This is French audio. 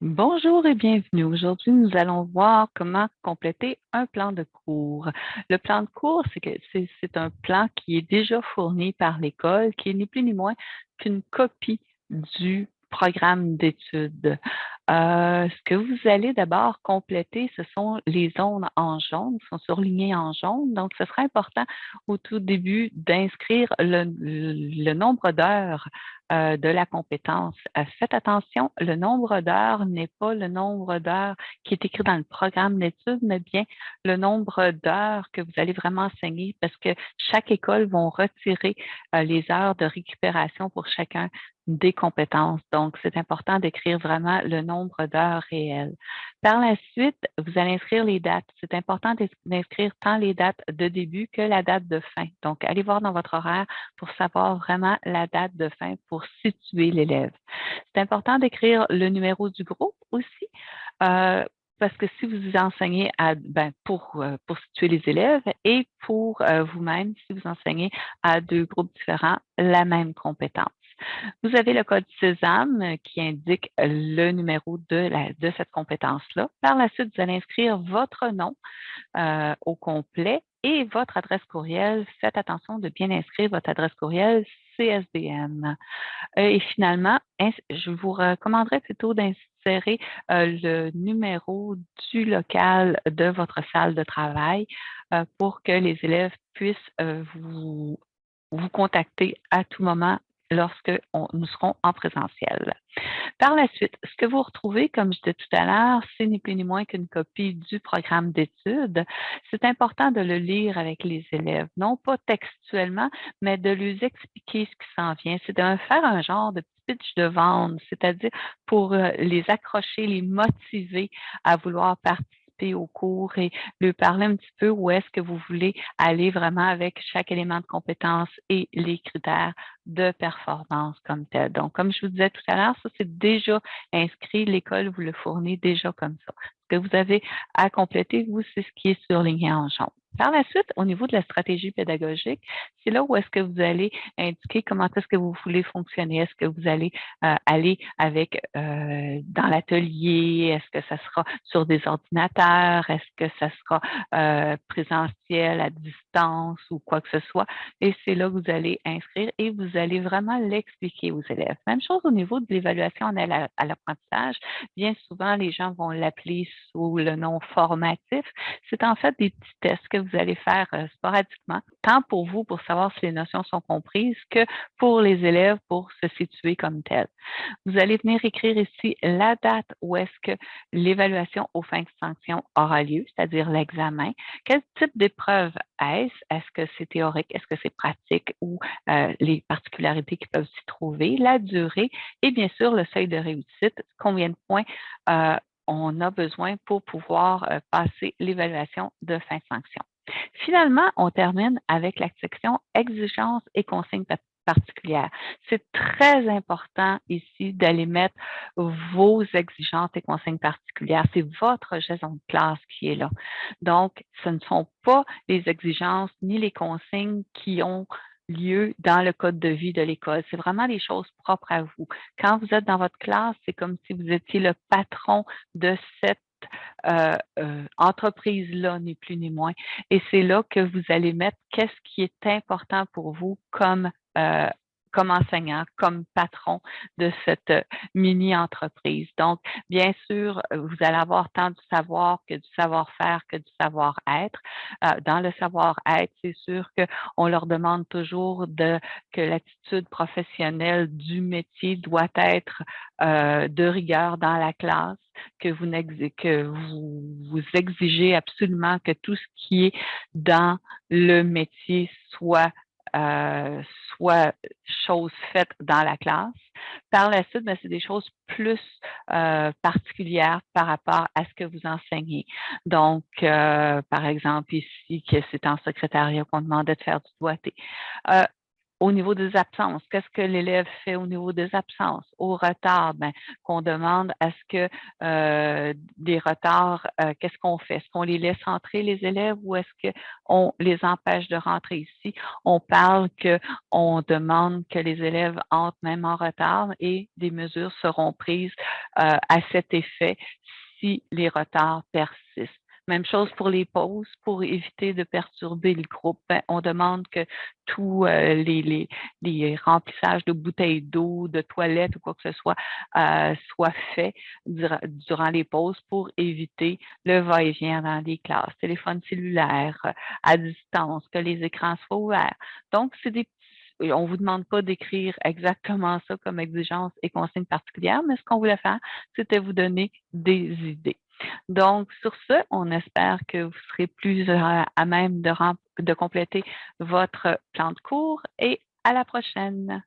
Bonjour et bienvenue. Aujourd'hui, nous allons voir comment compléter un plan de cours. Le plan de cours, c'est un plan qui est déjà fourni par l'école, qui est ni plus ni moins qu'une copie du programme d'études. Ce que vous allez d'abord compléter, ce sont les zones en jaune, qui sont surlignées en jaune. Donc, ce sera important au tout début d'inscrire le nombre d'heures de la compétence. Faites attention, le nombre d'heures n'est pas le nombre d'heures qui est écrit dans le programme d'études, mais bien le nombre d'heures que vous allez vraiment enseigner parce que chaque école va retirer les heures de récupération pour chacun des compétences. Donc, c'est important d'écrire vraiment le nombre d'heures réelles. Par la suite, vous allez inscrire les dates. C'est important d'inscrire tant les dates de début que la date de fin. Donc, allez voir dans votre horaire pour savoir vraiment la date de fin pour situer l'élève. C'est important d'écrire le numéro du groupe aussi. Parce que si vous enseignez pour situer les élèves et pour vous-même, si vous enseignez à deux groupes différents la même compétence. Vous avez le code Sésame qui indique le numéro de cette compétence-là. Par la suite, vous allez inscrire votre nom au complet et votre adresse courriel. Faites attention de bien inscrire votre adresse courriel CSDM. Et finalement, je vous recommanderais plutôt d'insérer le numéro du local de votre salle de travail pour que les élèves puissent vous contacter à tout moment lorsque nous serons en présentiel. Par la suite, ce que vous retrouvez, comme je disais tout à l'heure, c'est ni plus ni moins qu'une copie du programme d'études. C'est important de le lire avec les élèves, non pas textuellement, mais de leur expliquer ce qui s'en vient. C'est de faire un genre de petit pitch de vente, c'est-à-dire pour les accrocher, les motiver à vouloir participer au cours et lui parler un petit peu où est-ce que vous voulez aller vraiment avec chaque élément de compétence et les critères de performance comme tel. Donc, comme je vous disais tout à l'heure, ça, c'est déjà inscrit. L'école vous le fournit déjà comme ça. Ce que vous avez à compléter, vous, c'est ce qui est surligné en jaune. Par la suite, au niveau de la stratégie pédagogique, c'est là où est-ce que vous allez indiquer comment est-ce que vous voulez fonctionner. Est-ce que vous allez aller avec dans l'atelier? Est-ce que ça sera sur des ordinateurs? Est-ce que ça sera présentiel, à distance ou quoi que ce soit? Et c'est là que vous allez inscrire et vous allez vraiment l'expliquer aux élèves. Même chose au niveau de l'évaluation à l'apprentissage. Bien souvent, les gens vont l'appeler sous le nom formatif. C'est en fait des petits tests que vous allez faire sporadiquement, tant pour vous, pour savoir si les notions sont comprises, que pour les élèves, pour se situer comme tel. Vous allez venir écrire ici la date où est-ce que l'évaluation aux fins de sanction aura lieu, c'est-à-dire l'examen. Quel type d'épreuve est-ce? Est-ce que c'est théorique? Est-ce que c'est pratique ou les particularités qui peuvent s'y trouver? La durée et bien sûr le seuil de réussite, combien de points on a besoin pour pouvoir passer l'évaluation de fin de sanction. Finalement, on termine avec la section exigences et consignes particulières. C'est très important ici d'aller mettre vos exigences et consignes particulières. C'est votre gestion de classe qui est là. Donc, ce ne sont pas les exigences ni les consignes qui ont lieu dans le code de vie de l'école. C'est vraiment les choses propres à vous. Quand vous êtes dans votre classe, c'est comme si vous étiez le patron de cette entreprise-là, ni plus ni moins. Et c'est là que vous allez mettre qu'est-ce qui est important pour vous euh, comme enseignant, comme patron de cette mini-entreprise. Donc, bien sûr, vous allez avoir tant du savoir que du savoir-faire que du savoir-être. Dans le savoir-être, c'est sûr qu'on leur demande toujours que l'attitude professionnelle du métier doit être de rigueur dans la classe, que vous exigez absolument que tout ce qui est dans le métier euh, soit chose faite dans la classe. Par la suite, c'est des choses plus particulières par rapport à ce que vous enseignez. Donc, par exemple, ici, que c'est en secrétariat qu'on demandait de faire du doigté. Au niveau des absences, qu'est-ce que l'élève fait au niveau des absences? Au retard, qu'on demande à ce que des retards, qu'est-ce qu'on fait? Est-ce qu'on les laisse entrer, les élèves, ou est-ce qu'on les empêche de rentrer ici? On parle qu'on demande que les élèves entrent même en retard et des mesures seront prises à cet effet si les retards persistent. Même chose pour les pauses, pour éviter de perturber le groupe. On demande que tous les remplissages de bouteilles d'eau, de toilettes ou quoi que ce soit soient faits durant les pauses pour éviter le va-et-vient dans les classes. Téléphone cellulaire, à distance, que les écrans soient ouverts. Donc, c'est des on ne vous demande pas d'écrire exactement ça comme exigence et consigne particulière, mais ce qu'on voulait faire, c'était vous donner des idées. Donc, sur ce, on espère que vous serez plus à même de compléter votre plan de cours et à la prochaine.